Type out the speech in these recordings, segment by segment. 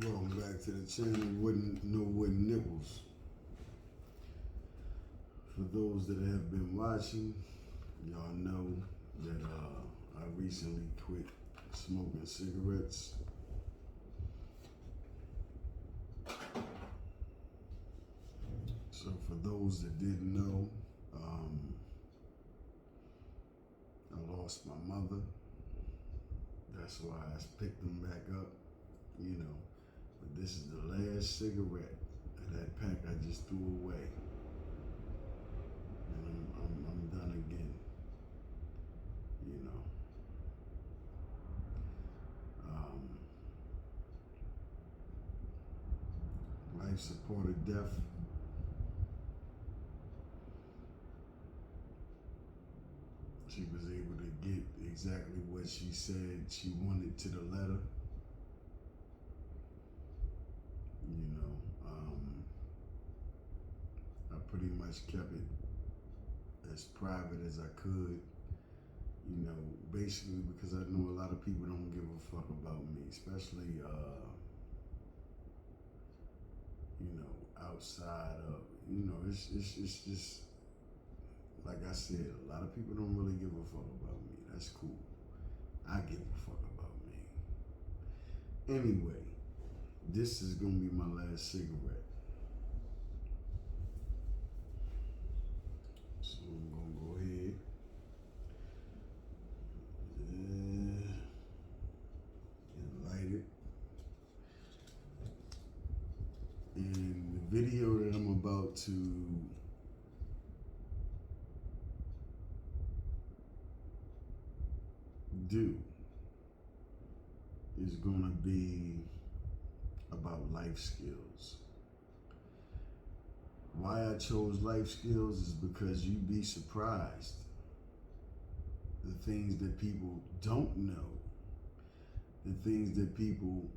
Welcome back to the channel. No wooden nickels. For those that have been watching, y'all know that I recently quit smoking cigarettes. So for those that didn't know, I lost my mother. That's why I picked them back up, But this is the last cigarette of that pack I just threw away. And I'm done again, Life support or death. She was able to get exactly what she said she wanted to the letter. I pretty much kept it as private as I could, basically because I know a lot of people don't give a fuck about me, especially, outside of, it's just, like I said, a lot of people don't really give a fuck about me. That's cool. I give a fuck about me. Anyway, this is gonna be my last cigarette. So I'm gonna go ahead and light it. And the video that I'm about to do is gonna be about life skills. Why I chose life skills is because you'd be surprised the things that people don't know, the things that people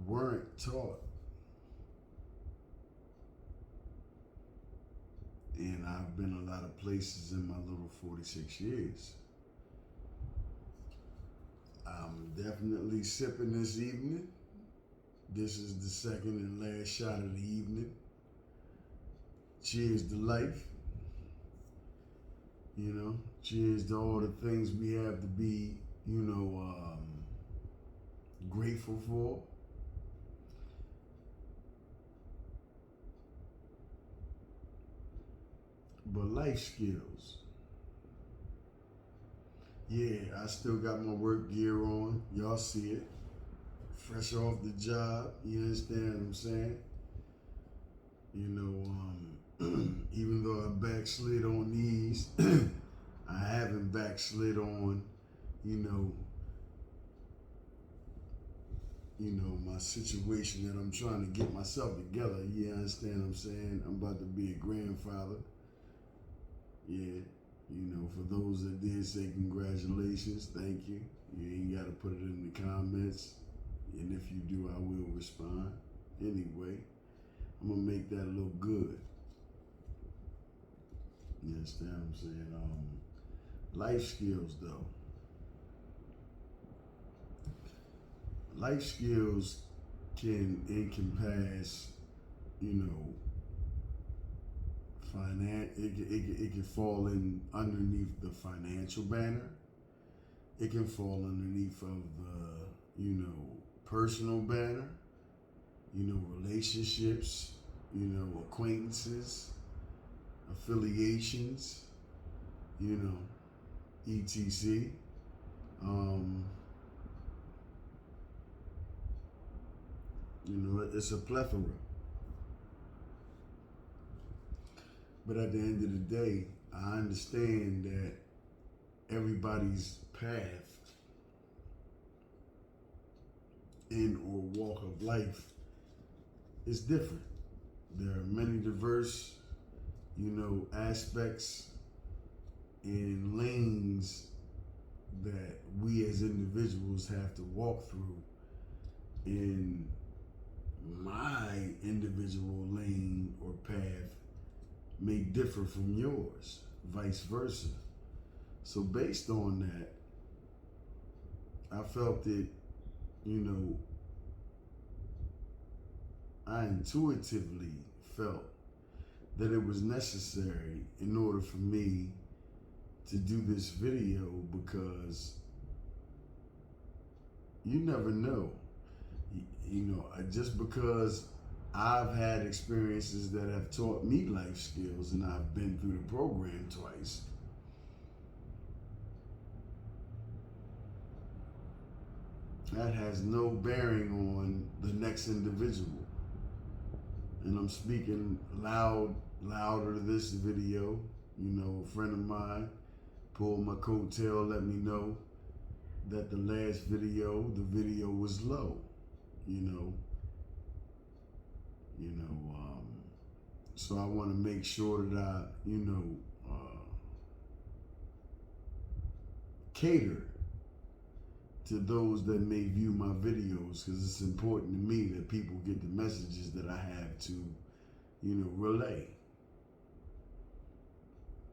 weren't taught. And I've been a lot of places in my little 46 years. I'm definitely sipping this evening. This is the second and last shot of the evening. Cheers to life. Cheers to all the things we have to be, grateful for. But life skills. Yeah, I still got my work gear on. Y'all see it. Fresh off the job. You understand what I'm saying? Even though I backslid on these, I haven't backslid on, my situation that I'm trying to get myself together. You understand what I'm saying? I'm about to be a grandfather. Yeah. For those that did say congratulations, thank you. You ain't got to put it in the comments. And if you do, I will respond. Anyway, I'm going to make that look good. You understand what I'm saying? Life skills, though. Life skills can encompass, it can fall in underneath the financial banner. It can fall underneath of the, personal banner, relationships, acquaintances, affiliations, etc. It's a plethora. But at the end of the day, I understand that everybody's path in or walk of life is different. There are many diverse, aspects and lanes that we as individuals have to walk through. In my individual lane or path may differ from yours, vice versa. So based on that, I felt that, I intuitively felt that it was necessary in order for me to do this video, because you never know. Just because I've had experiences that have taught me life skills and I've been through the program twice, that has no bearing on the next individual. And I'm speaking louder this video. A friend of mine pulled my coattail, let me know that the last video, the video was low. So I want to make sure that I, cater to those that may view my videos, because it's important to me that people get the messages that I have to, relay.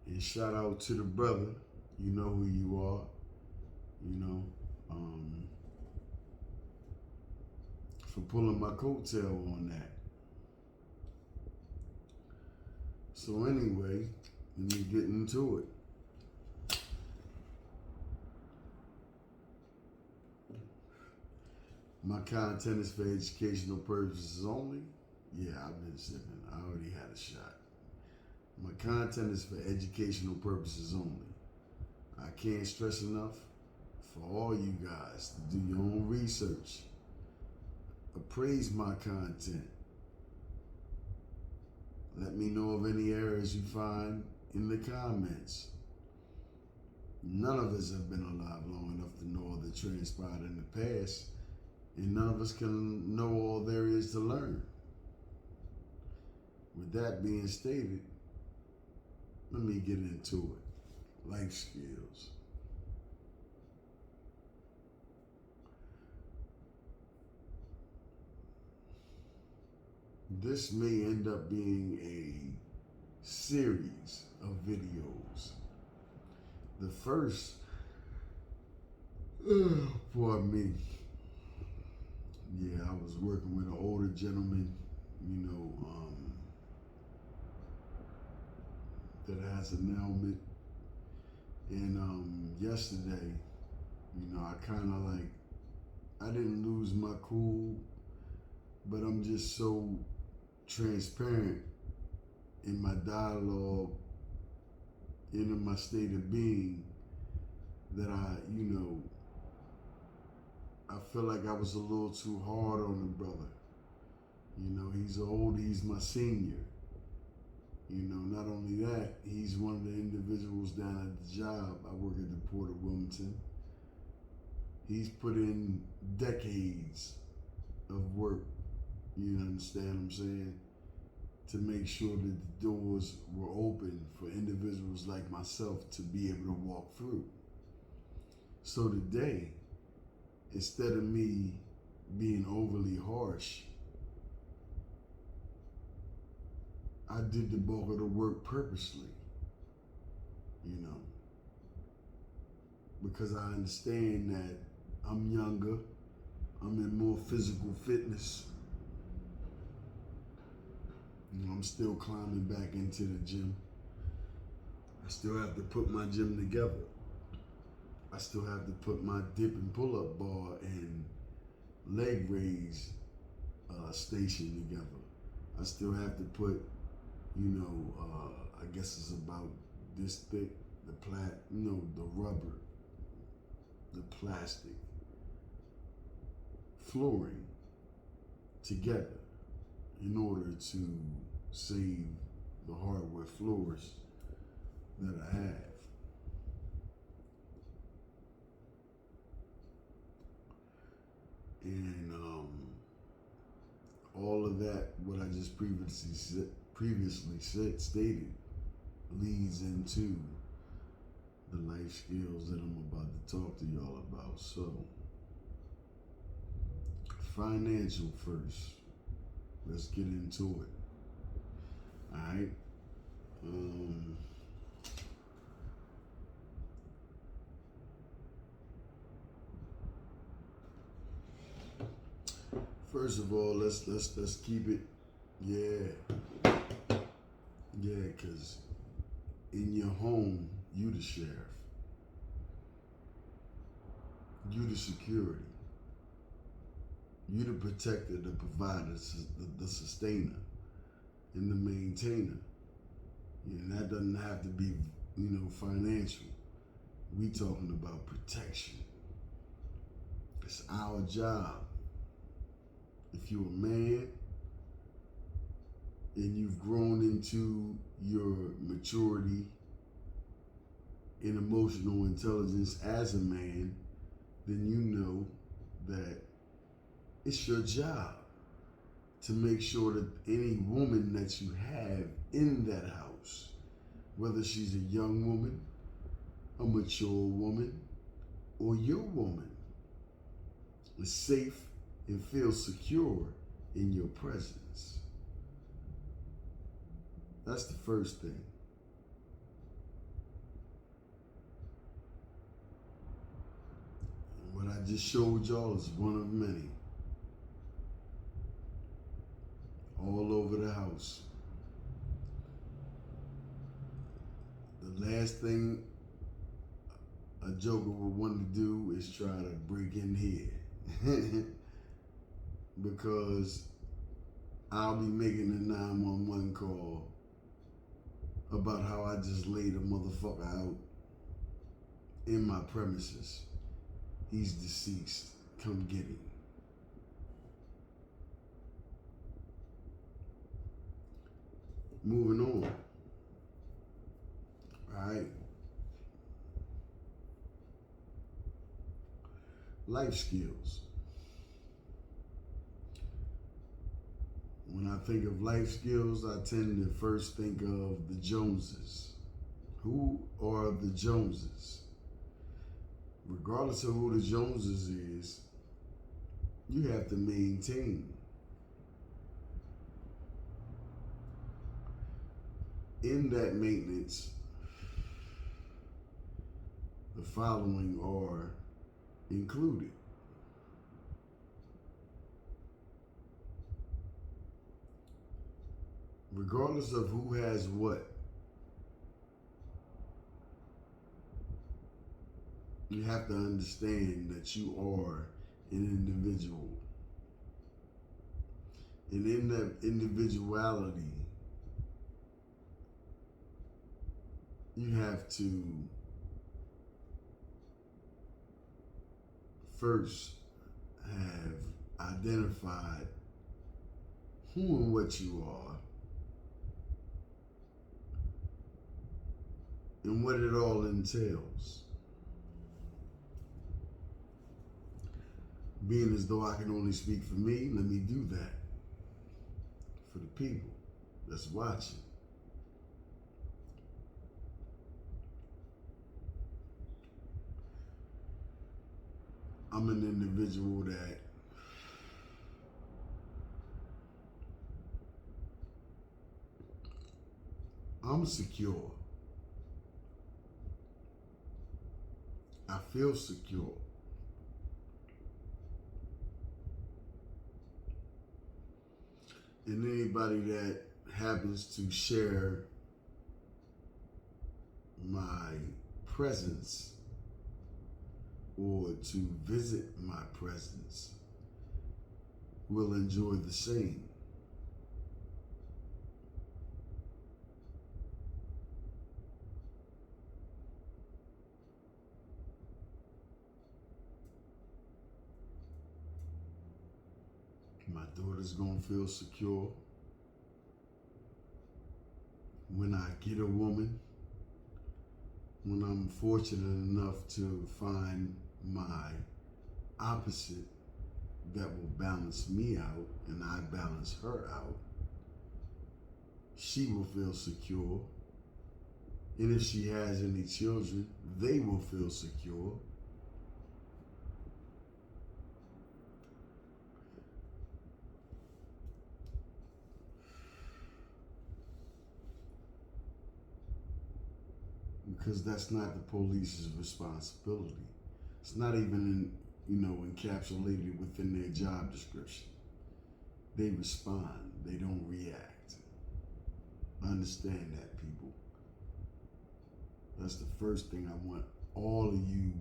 And shout out to the brother, you know who you are, for pulling my coattail on that. So anyway, let me get into it. My content is for educational purposes only. Yeah, I've been sipping. I already had a shot. My content is for educational purposes only. I can't stress enough for all you guys to do your own research. Appraise my content. Let me know of any errors you find in the comments. None of us have been alive long enough to know all that transpired in the past, and none of us can know all there is to learn. With that being stated, let me get into it. Life skills. This may end up being a series of videos. The first, pardon me. Yeah, I was working with an older gentleman, that has an ailment. And yesterday, I kind of I didn't lose my cool, but I'm just so transparent in my dialogue and in my state of being that I feel like I was a little too hard on the brother. He's my senior. Not only that, he's one of the individuals down at the job. I work at the Port of Wilmington. He's put in decades of work, you understand what I'm saying, to make sure that the doors were open for individuals like myself to be able to walk through. So today, instead of me being overly harsh, I did the bulk of the work purposely, because I understand that I'm younger, I'm in more physical fitness. I'm still climbing back into the gym. I still have to put my gym together. I still have to put my dip and pull-up bar and leg raise station together. I still have to put, I guess it's about this thick, the rubber, the plastic flooring together in order to save the hardwood floors that I have. And all of that, what I just previously stated, leads into the life skills that I'm about to talk to y'all about. So, financial first. Let's get into it. All right. First of all, let's keep it, yeah, yeah, because in your home, you the sheriff, you the security, you the protector, the provider, the sustainer, and the maintainer. And that doesn't have to be, financial. We talking about protection. It's our job. If you're a man and you've grown into your maturity and emotional intelligence as a man, then you know that it's your job to make sure that any woman that you have in that house, whether she's a young woman, a mature woman, or your woman, is safe and feels secure in your presence. That's the first thing. And what I just showed y'all is one of many. All over the house. The last thing a joker would want to do is try to break in here. Because I'll be making a 911 call about how I just laid a motherfucker out in my premises. He's deceased. Come get him. Moving on. All right. Life skills. When I think of life skills, I tend to first think of the Joneses. Who are the Joneses? Regardless of who the Joneses is, you have to maintain. In that maintenance, the following are included. Regardless of who has what, you have to understand that you are an individual. And in that individuality, you have to first have identified who and what you are and what it all entails. Being as though I can only speak for me, let me do that for the people that's watching. I'm an individual that I'm secure. I feel secure. And anybody that happens to share my presence or to visit my presence will enjoy the same. My daughter's gonna feel secure. When I get a woman, when I'm fortunate enough to find my opposite that will balance me out and I balance her out, she will feel secure. And if she has any children, they will feel secure. Because that's not the police's responsibility. It's not even encapsulated within their job description. they respond. They don't react. Understand that, people. That's the first thing I want all of you,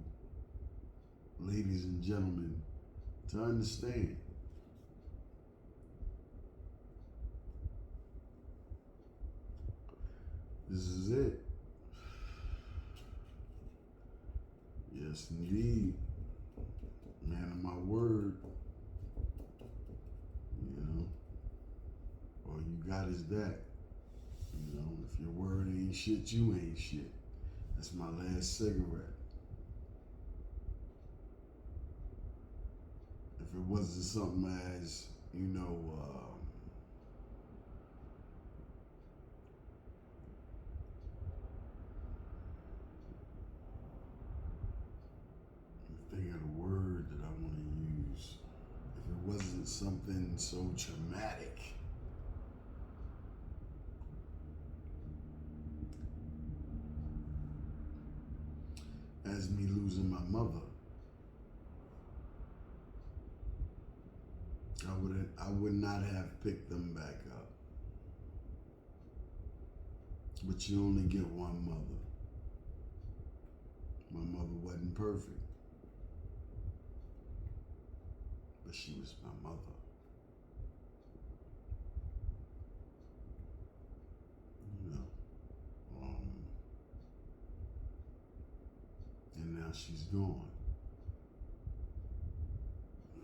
ladies and gentlemen, to understand. This is it. Yes, indeed. Man of my word. You know, all you got is that. You know, if your word ain't shit, you ain't shit. That's my last cigarette. If it wasn't something as, you know, I'm thinking of the word that I want to use. If it wasn't something so traumatic, as me losing my mother, I would not have picked them back up. But you only get one mother. My mother wasn't perfect, but she was my mother. You know, and now she's gone.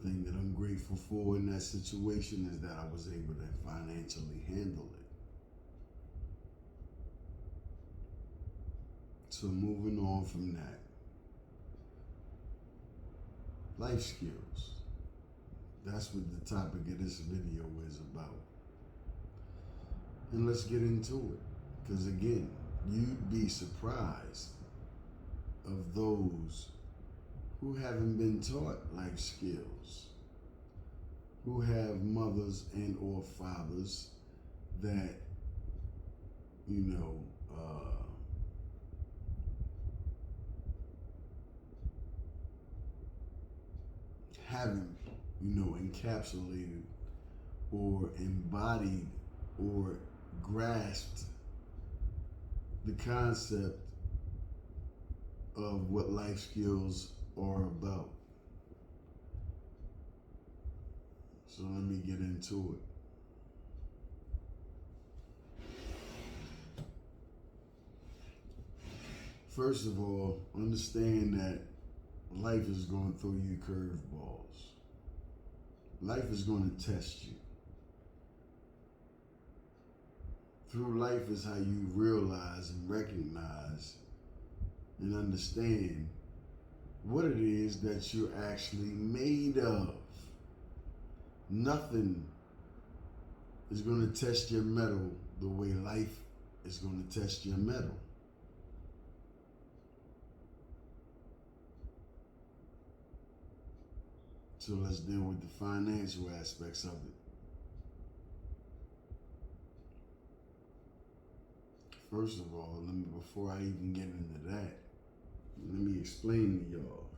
The thing that I'm grateful for in that situation is that I was able to financially handle it. So moving on from that, life skills. That's what the topic of this video is about. And let's get into it. Because again, you'd be surprised of those who haven't been taught life skills, who have mothers and or fathers that, you know, haven't, you know, encapsulated or embodied or grasped the concept of what life skills are about. So let me get into it. First of all, understand that life is going to throw you curveballs. Life is going to test you. Through life is how you realize and recognize and understand what it is that you're actually made of. Nothing is going to test your mettle the way life is going to test your mettle. So let's deal with the financial aspects of it. First of all, before I even get into that, let me explain to y'all.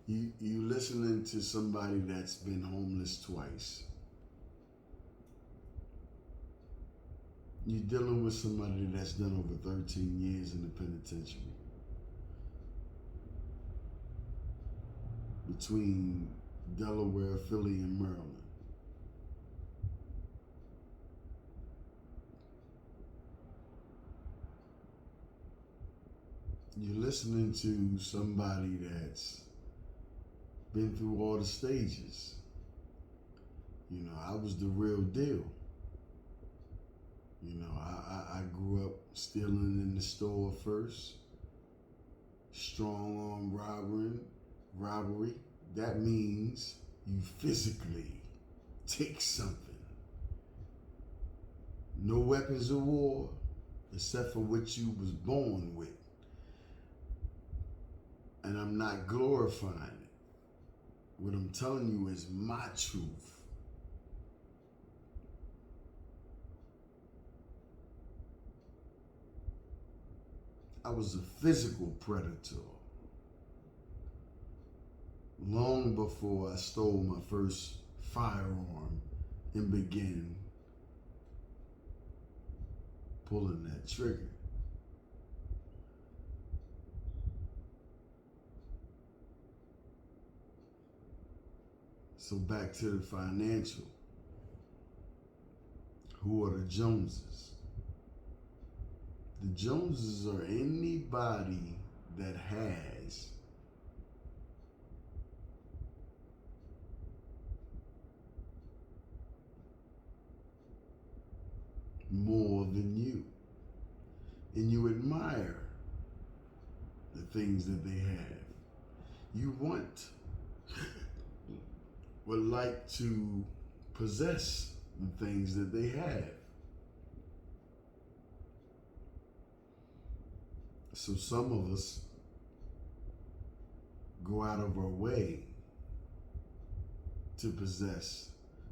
You listening to somebody that's been homeless twice. You're dealing with somebody that's done over 13 years in the penitentiary. Between Delaware, Philly, and Maryland. You're listening to somebody that's been through all the stages. You know, I was the real deal. You know, I grew up stealing in the store first, strong arm robbery. That means you physically take something. No weapons of war except for what you was born with. And I'm not glorifying it. What I'm telling you is my truth. I was a physical predator. Long before I stole my first firearm and begin pulling that trigger. So back to the financial. Who are the Joneses? The Joneses are anybody that has more than you. And you admire the things that they have. You would like to possess the things that they have. So some of us go out of our way to possess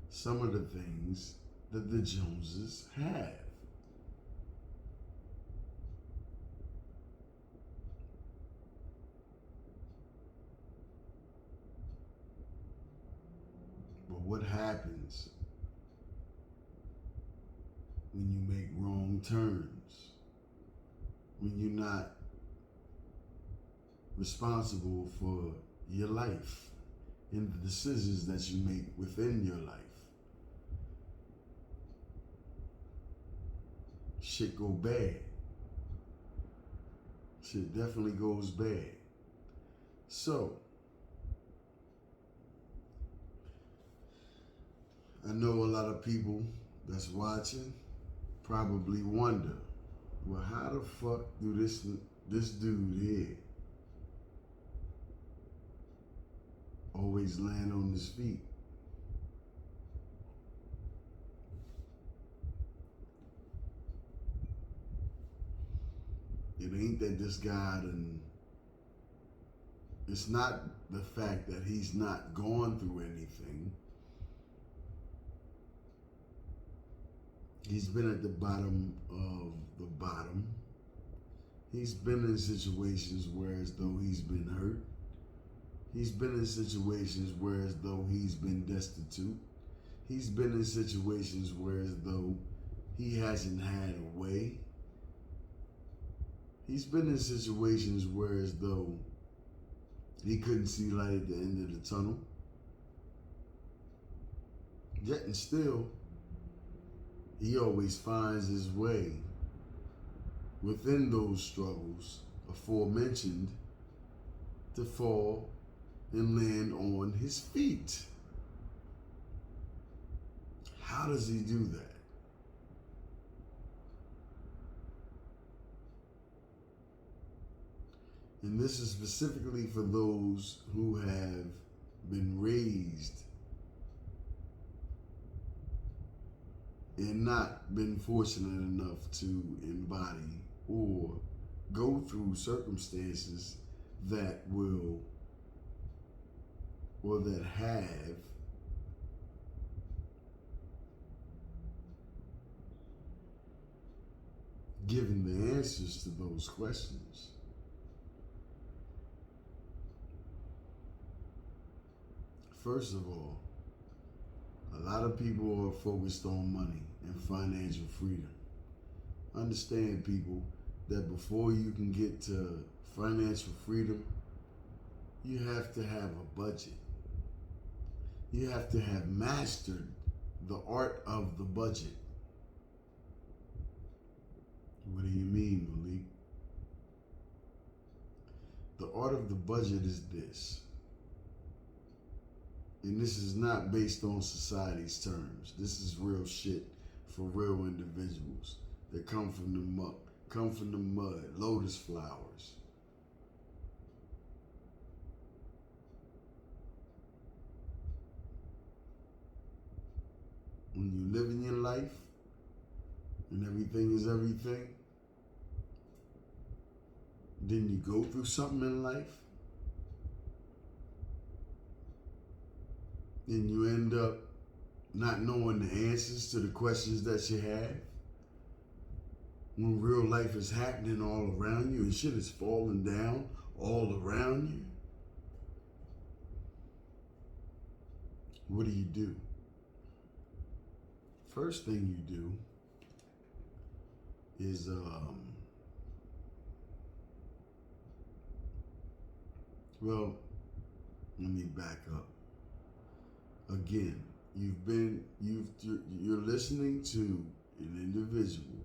some of the things that the Joneses have. But what happens when you make wrong turns? When you're not responsible for your life and the decisions that you make within your life? Shit go bad. Shit definitely goes bad. So, I know a lot of people that's watching probably wonder, well, how the fuck do this dude here always land on his feet? It ain't that this guy it's not the fact that he's not gone through anything. He's been at the bottom of the bottom. He's been in situations where as though he's been hurt. He's been in situations where as though he's been destitute. He's been in situations where as though he hasn't had a way. He's been in situations where as though he couldn't see light at the end of the tunnel. Yet and still, he always finds his way within those struggles aforementioned to fall and land on his feet. How does he do that? And this is specifically for those who have been raised and not been fortunate enough to embody or go through circumstances that will or that have given the answers to those questions. First of all, a lot of people are focused on money and financial freedom. Understand, people, that before you can get to financial freedom, you have to have a budget. You have to have mastered the art of the budget. What do you mean, Malik? The art of the budget is this. And this is not based on society's terms. This is real shit for real individuals that come from the muck, come from the mud, lotus flowers. When you live in your life and everything is everything, then you go through something in life, and you end up not knowing the answers to the questions that you have. When real life is happening all around you and shit is falling down all around you. what do? First thing you do is well, let me back up. Again, you're listening to an individual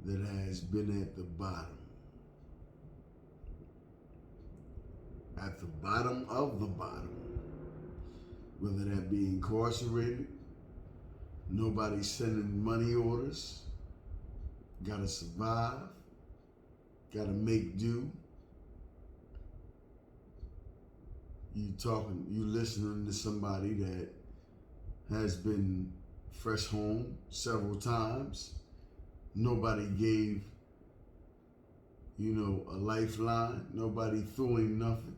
that has been at the bottom of the bottom, whether that be incarcerated, nobody sending money orders, gotta survive, gotta make do. You listening to somebody that has been fresh home several times. Nobody gave, a lifeline. Nobody threw him nothing.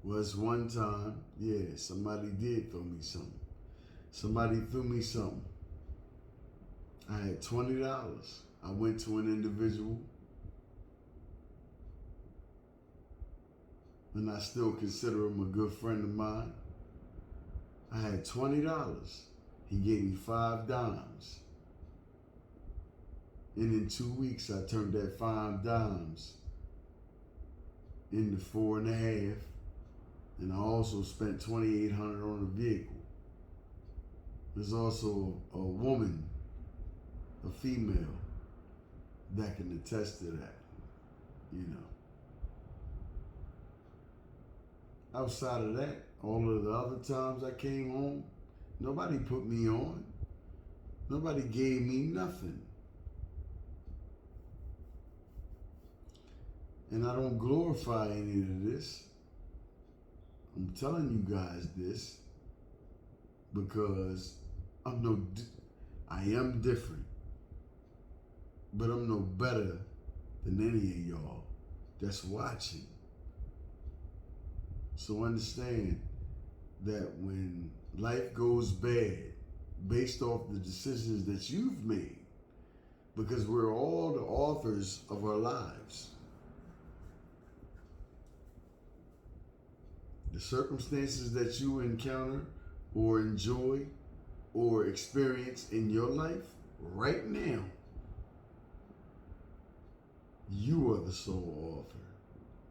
Was one time, somebody did throw me something. Somebody threw me something. I had $20. I went to an individual, and I still consider him a good friend of mine. I had $20. He gave me 5 dimes. And in 2 weeks, I turned that 5 dimes into 4.5. And I also spent $2,800 on a vehicle. There's also a woman, a female, that can attest to that, Outside of that, all of the other times I came home, nobody put me on. Nobody gave me nothing. And I don't glorify any of this. I'm telling you guys this because I am different, but I'm no better than any of y'all that's watching. So understand that when life goes bad, based off the decisions that you've made, because we're all the authors of our lives. The circumstances that you encounter or enjoy or experience in your life right now, you are the sole author.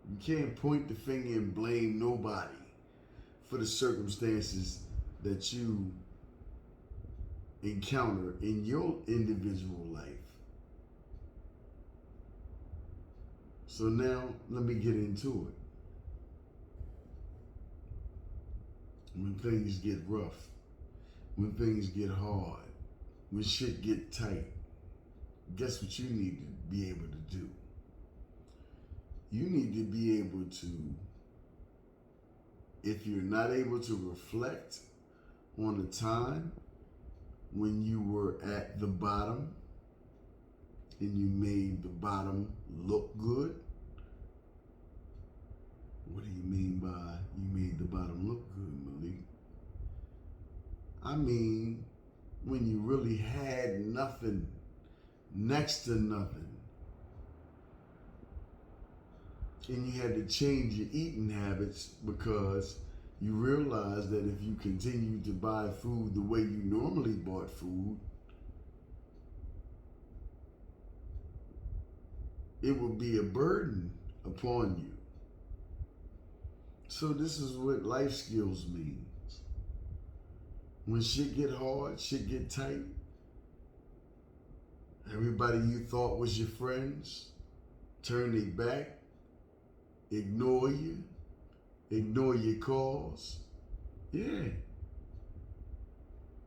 You can't point the finger and blame nobody for the circumstances that you encounter in your individual life. So now let me get into it. When things get rough, when things get hard, when shit get tight, guess what you need to be able to do? You need to be able to, if you're not able to reflect on a time when you were at the bottom and you made the bottom look good. What do you mean by you made the bottom look good, Malik? I mean, when you really had nothing, next to nothing, and you had to change your eating habits because you realized that if you continued to buy food the way you normally bought food, it would be a burden upon you. So this is what life skills means. When shit get hard, shit get tight, everybody you thought was your friends turn their back, ignore you, ignore your calls. Yeah.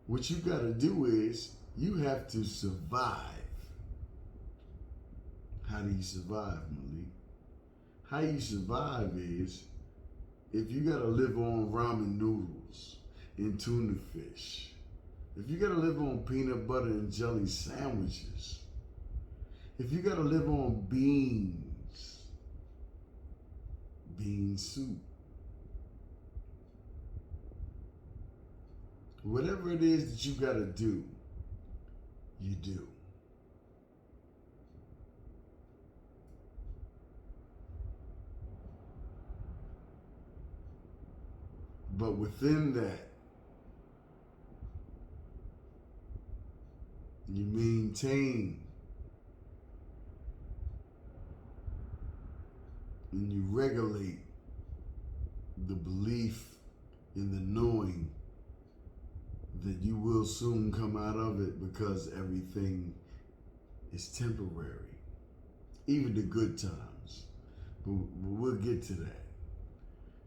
What you gotta do is you have to survive. How do you survive, Malik? How you survive is if you gotta live on ramen noodles and tuna fish, if you gotta live on peanut butter and jelly sandwiches, if you gotta live on bean soup, whatever it is that you gotta do, you do. But within that, You maintain and you regulate the belief in the knowing that you will soon come out of it, because everything is temporary, even the good times. But we'll get to that.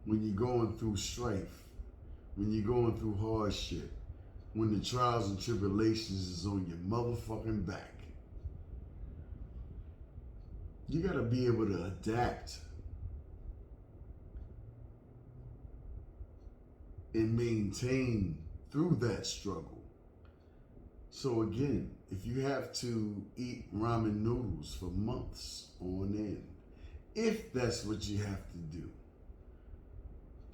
When you're going through strife, when you're going through hardship, when the trials and tribulations is on your motherfucking back, you gotta be able to adapt and maintain through that struggle. So again, if you have to eat ramen noodles for months on end, if that's what you have to do,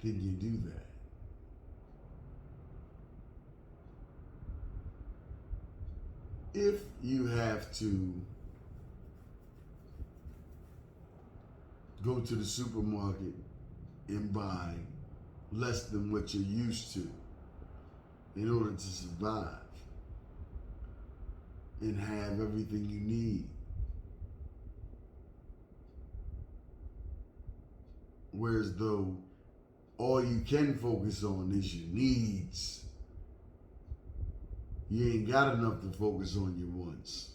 then you do that. If you have to go to the supermarket and buy less than what you're used to in order to survive and have everything you need, whereas though all you can focus on is your needs, you ain't got enough to focus on your wants.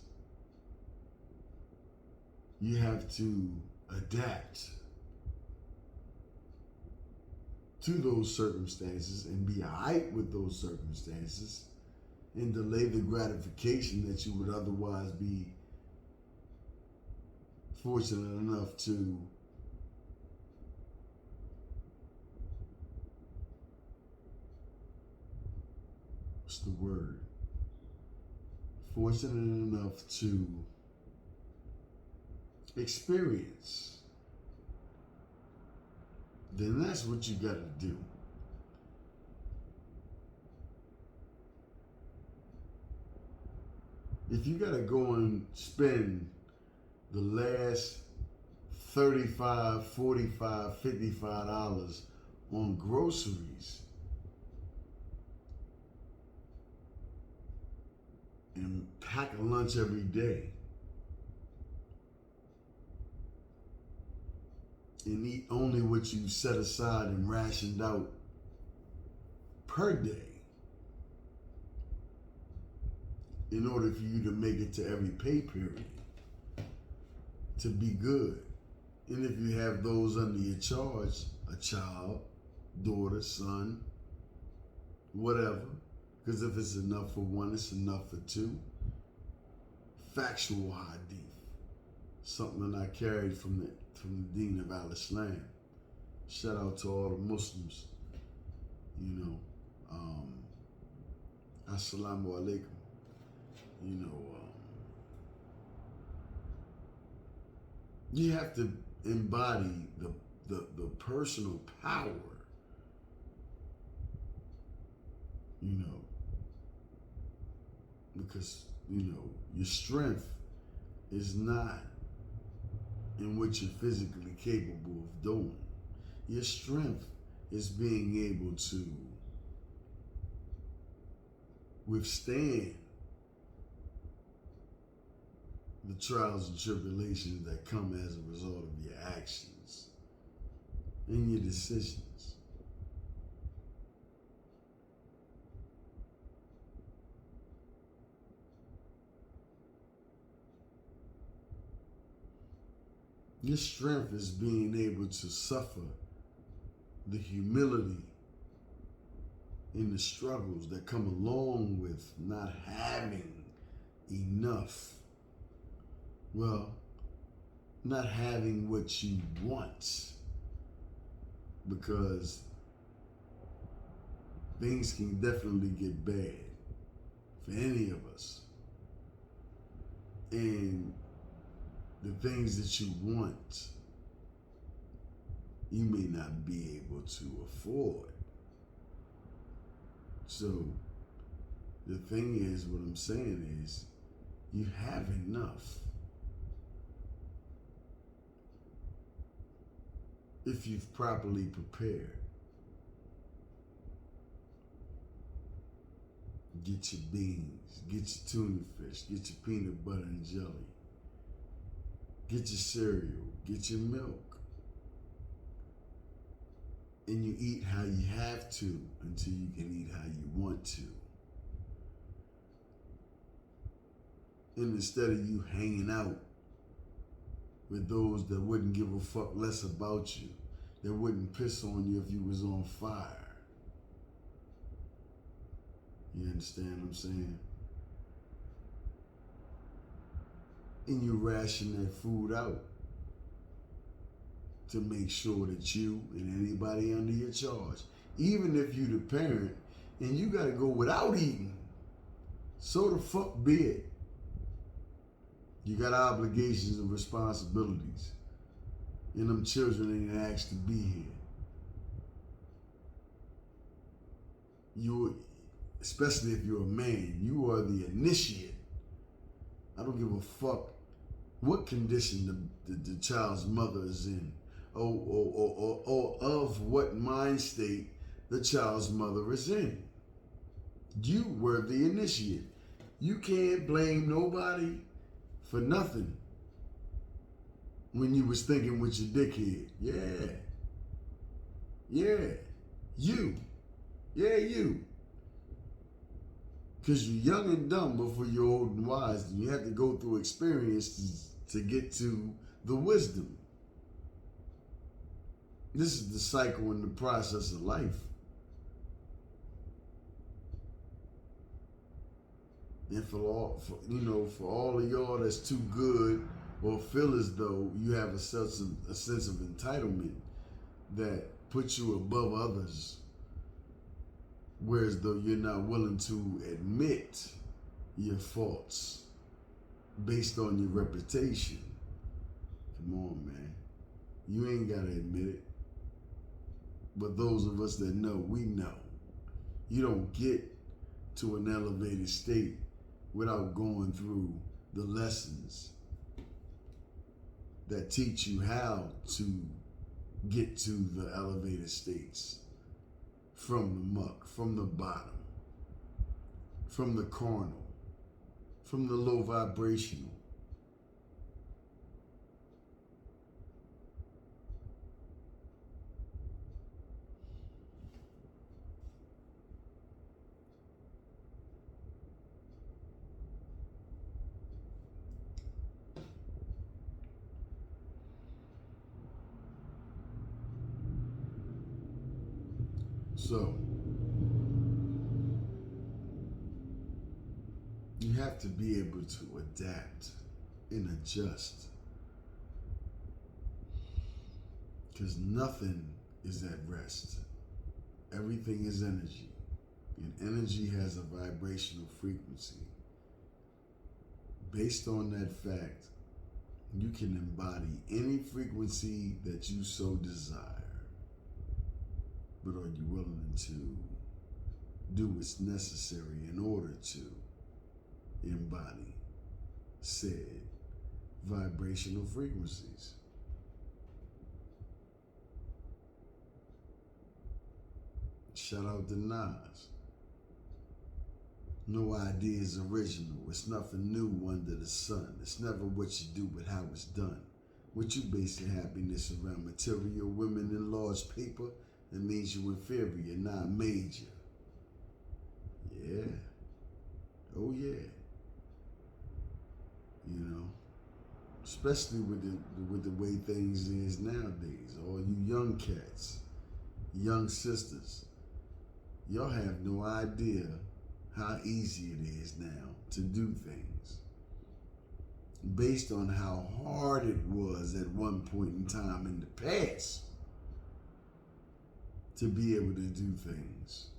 You have to adapt to those circumstances and be alright with those circumstances and delay the gratification that you would otherwise be fortunate enough to what's the word? Fortunate enough to experience. Then that's what you gotta do. If you gotta go and spend the last $35, $45, $55 on groceries and pack a lunch every day and eat only what you set aside and rationed out per day in order for you to make it to every pay period to be good. And if you have those under your charge, a child, daughter, son, whatever, because if it's enough for one, it's enough for two. Factual hadith, something that I carried from the Dean of Al-Islam. Shout out to all the Muslims, Assalamu alaikum. You have to embody the personal power, because, your strength is not in what you're physically capable of doing. Your strength is being able to withstand the trials and tribulations that come as a result of your actions and your decisions. Your strength is being able to suffer the humility and the struggles that come along with not having enough. Well, not having what you want, because things can definitely get bad for any of us. And the things that you want, you may not be able to afford. So the thing is, what I'm saying is, you have enough. If you've properly prepared. Get your beans, get your tuna fish, get your peanut butter and jelly, get your cereal, get your milk. And you eat how you have to until you can eat how you want to. And instead of you hanging out with those that wouldn't give a fuck less about you, that wouldn't piss on you if you was on fire. You understand what I'm saying? And you ration that food out to make sure that you and anybody under your charge, even if you the parent and you gotta go without eating, so the fuck be it. You got obligations and responsibilities. And them children ain't asked to be here. You, especially if you're a man, you are the initiate. I don't give a fuck what condition the child's mother is in, or of what mind state the child's mother is in. You were the initiate. You can't blame nobody for nothing when you was thinking with your dickhead. Yeah. You. Yeah, you. Because you're young and dumb before you're old and wise. And you have to go through experiences to get to the wisdom. This is the cycle and the process of life. And for all of y'all that's too good or feel as though you have a sense of entitlement that puts you above others, whereas though you're not willing to admit your faults based on your reputation. Come on, man. You ain't gotta admit it. But those of us that know, we know. You don't get to an elevated state without going through the lessons that teach you how to get to the elevated states from the muck, from the bottom, from the carnal, from the low vibrational. So, you have to be able to adapt and adjust. Because nothing is at rest. Everything is energy. And energy has a vibrational frequency. Based on that fact, you can embody any frequency that you so desire. But are you willing to do what's necessary in order to embody said vibrational frequencies? Shout out to Nas. No idea is original. It's nothing new under the sun. It's never what you do, but how it's done. What you base your happiness around material, women, and large paper, it means you're inferior, not major. Yeah. Oh yeah. You know, especially with the way things is nowadays. All you young cats, young sisters, y'all have no idea how easy it is now to do things based on how hard it was at one point in time in the past to be able to do things.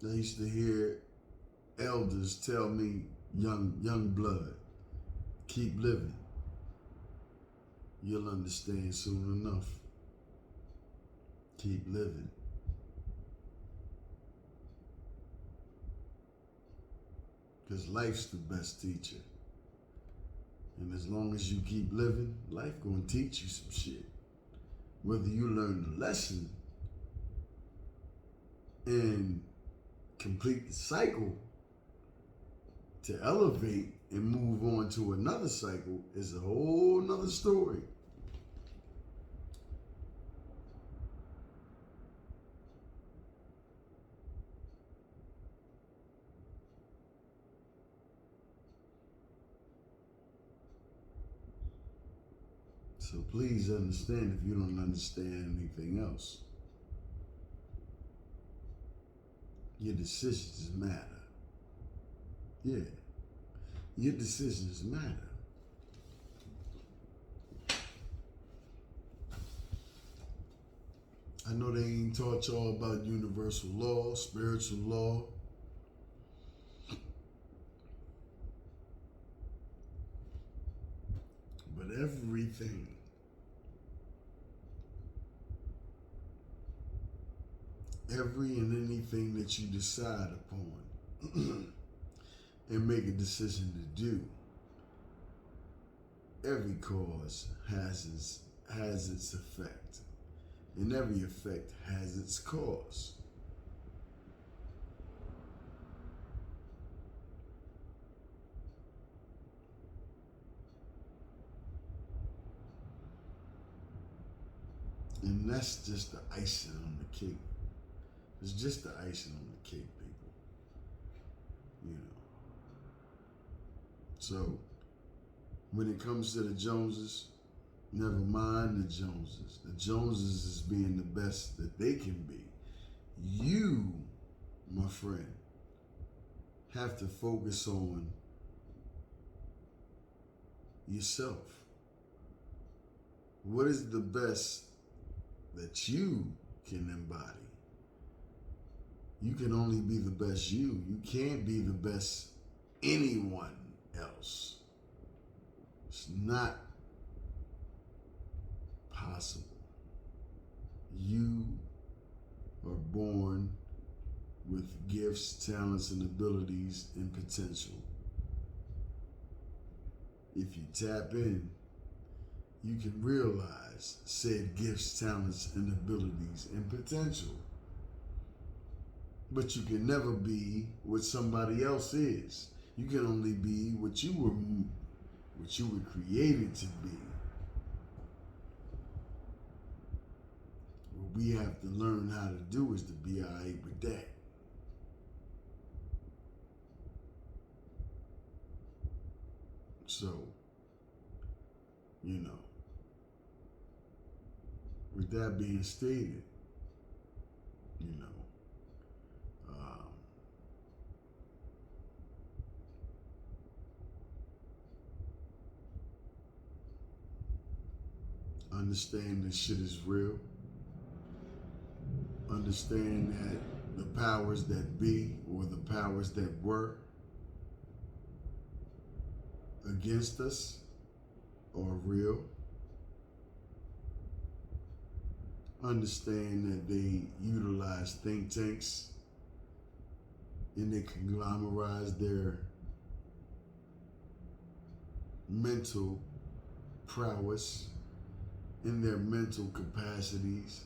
I used to hear elders tell me, young blood, keep living. You'll understand soon enough. Keep living. Because life's the best teacher. And as long as you keep living, life gonna teach you some shit. Whether you learn the lesson and complete the cycle to elevate and move on to another cycle is a whole nother story. So please understand if you don't understand anything else. Your decisions matter. Yeah, your decisions matter. I know they ain't taught y'all about universal law, spiritual law. But everything, every and anything that you decide upon and make a decision to do, every cause has its effect, and every effect has its cause. And that's just the icing on the cake. It's just the icing on the cake, people. You know. So, when it comes to the Joneses, never mind the Joneses. The Joneses is being the best that they can be. You, my friend, have to focus on yourself. What is the best that you can embody? You can only be the best you. You can't be the best anyone else. It's not possible. You are born with gifts, talents, and abilities and potential. If you tap in, you can realize said gifts, talents, and abilities and potential. But you can never be what somebody else is. You can only be what you were created to be. What we have to learn how to do is to be all right with that. So, you know, with that being stated, you know, understand that shit is real. Understand that the powers that be or the powers that were against us are real. Understand that they utilize think tanks and they conglomerize their mental prowess in their mental capacities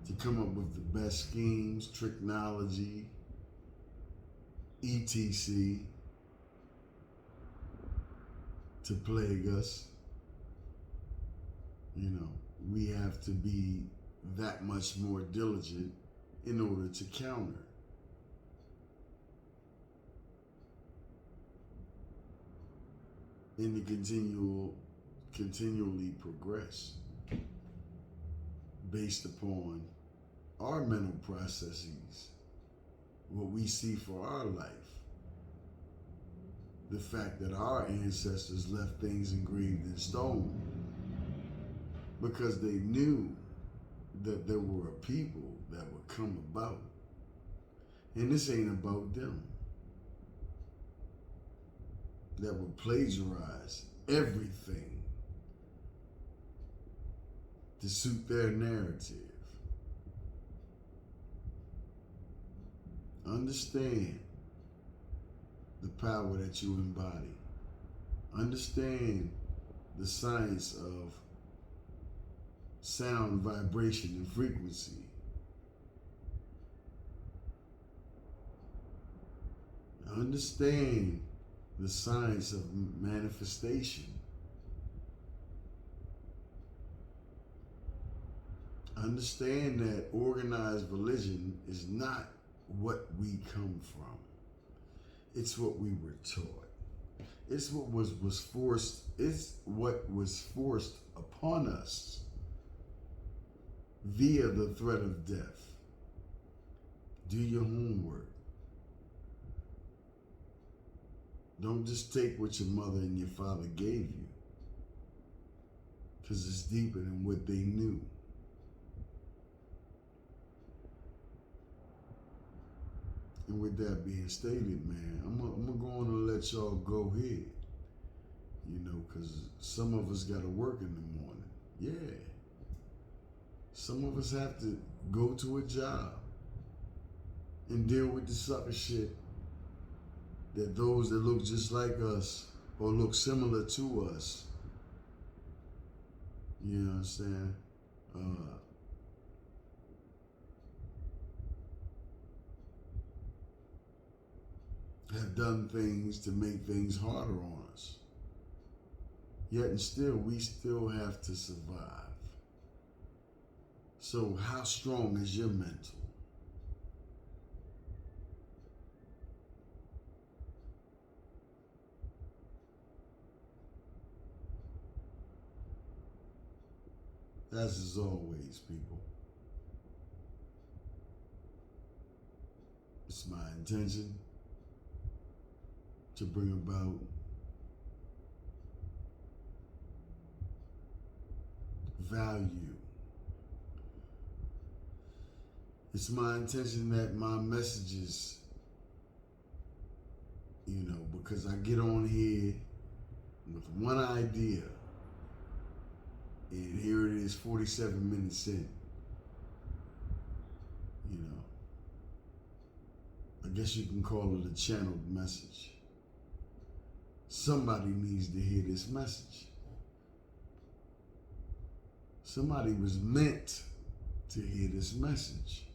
to come up with the best schemes, technology, etc. to plague us. You know, we have to be that much more diligent in order to counter. And to continually progress based upon our mental processes, what we see for our life, the fact that our ancestors left things engraved in stone because they knew that there were a people that would come about. And this ain't about them. That would plagiarize everything to suit their narrative. Understand the power that you embody. Understand the science of sound, vibration, and frequency. Understand the science of manifestation. Understand that organized religion is not what we come from. It's what we were taught. It's what was forced. It's what was forced upon us via the threat of death. Do your homework. Don't just take what your mother and your father gave you, because it's deeper than what they knew. And with that being stated, man, I'm gonna go on and let y'all go ahead. You know, because some of us got to work in the morning. Yeah. Some of us have to go to a job and deal with the sucker shit that those that look just like us or look similar to us, you know what I'm saying, have done things to make things harder on us. Yet and still, we still have to survive. So how strong is your mental? As is always, people, it's my intention to bring about value. It's my intention that my messages, you know, because I get on here with one idea, and here it is 47 minutes in. You know, I guess you can call it a channeled message. Somebody needs to hear this message. Somebody was meant to hear this message.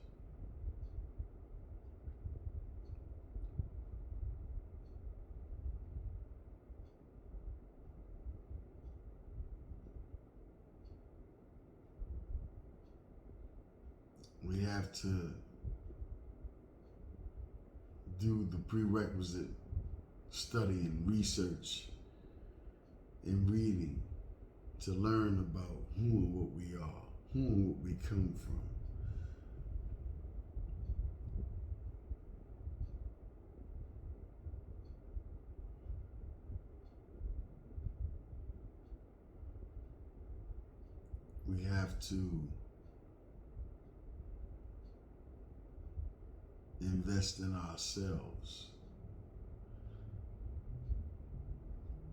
We have to do the prerequisite study and research and reading to learn about who and what we are, who and what we come from. We have to invest in ourselves.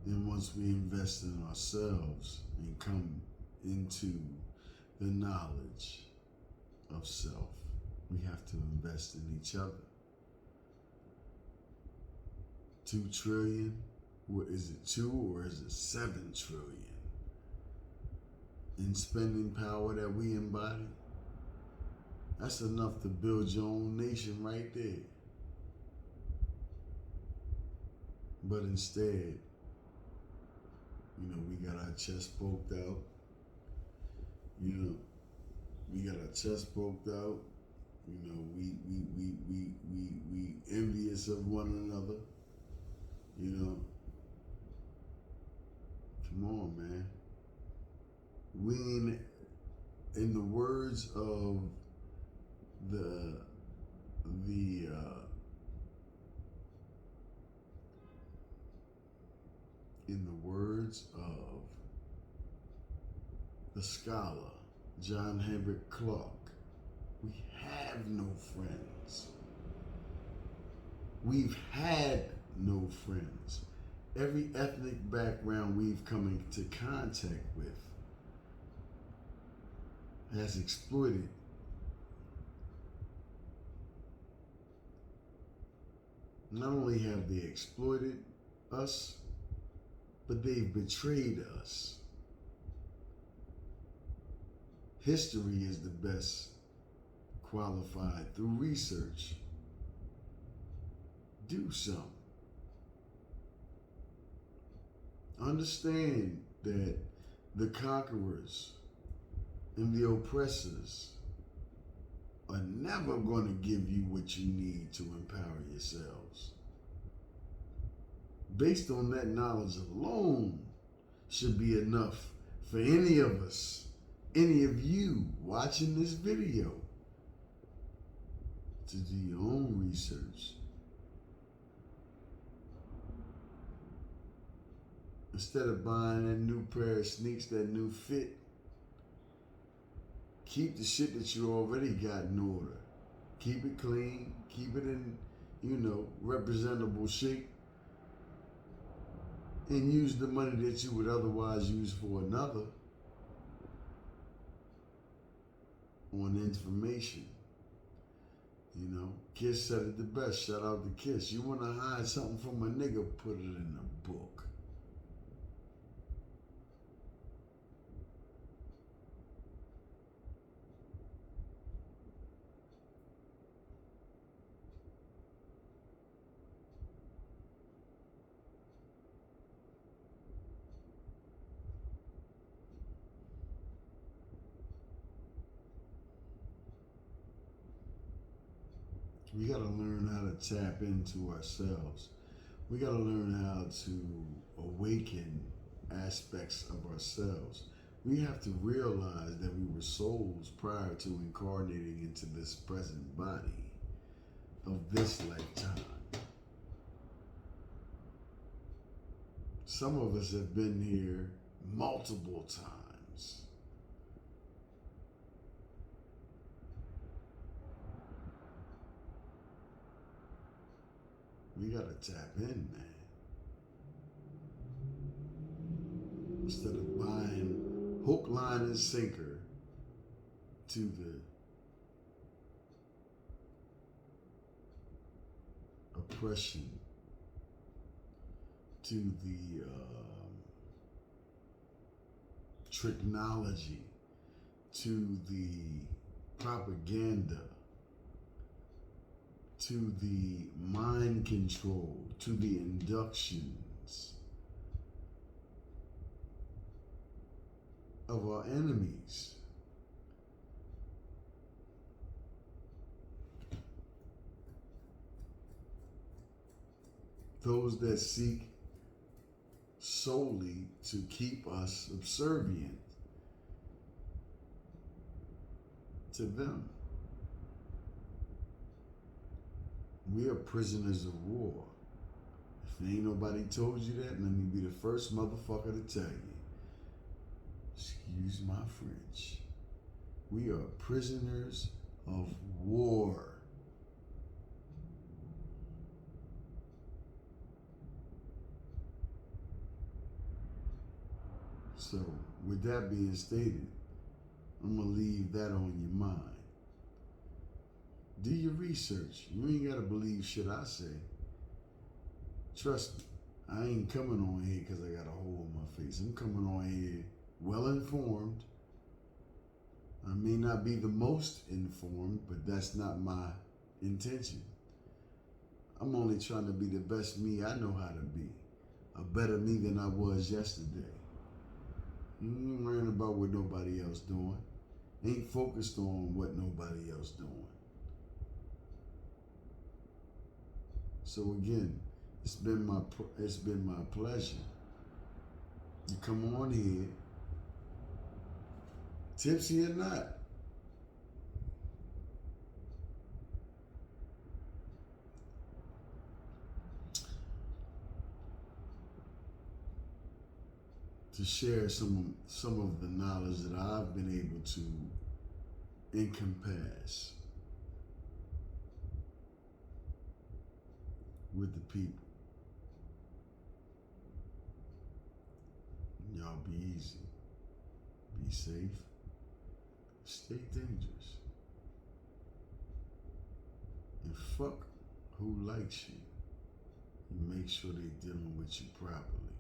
And once we invest in ourselves and come into the knowledge of self, we have to invest in each other. 2 trillion, what is it, 2 or is it 7 trillion in spending power that we embody? That's enough to build your own nation right there. But instead, you know, we got our chest poked out. You know, we got our chest poked out. You know, we envious of one another. You know, come on, man. We, in the words of in the words of the scholar John Henrik Clarke, we have no friends. We've had no friends. Every ethnic background we've come into contact with has exploited not only have they exploited us, but they've betrayed us. History is the best qualified through research. Do something. Understand that the conquerors and the oppressors are never going to give you what you need to empower yourselves. Based on that knowledge alone should be enough for any of us, any of you watching this video, to do your own research. Instead of buying that new pair of sneaks, that new fit, keep the shit that you already got in order. Keep it clean, keep it in, representable shape, and use the money that you would otherwise use for another on information. Kiss said it the best. Shout out to Kiss. You want to hide something from a nigga, put it in a book. We got to learn how to tap into ourselves. We got to learn how to awaken aspects of ourselves. We have to realize that we were souls prior to incarnating into this present body of this lifetime. Some of us have been here multiple times. We gotta tap in, man. Instead of buying hook, line, and sinker to the oppression, to the technology, to the propaganda, to the mind control, to the inductions of our enemies. Those that seek solely to keep us subservient to them. We are prisoners of war. If ain't nobody told you that, let me be the first motherfucker to tell you. Excuse my French. We are prisoners of war. So, with that being stated, I'm going to leave that on your mind. Do your research. You ain't got to believe shit I say. Trust me, I ain't coming on here because I got a hole in my face. I'm coming on here well informed. I may not be the most informed, but that's not my intention. I'm only trying to be the best me I know how to be. A better me than I was yesterday. Ain't worrying about what nobody else doing. Ain't focused on what nobody else doing. So again, it's been my pleasure to come on here, tipsy or not, to share some of the knowledge that I've been able to encompass with the people. Y'all be easy, be safe, stay dangerous, and fuck who likes you. You make sure they're dealing with you properly.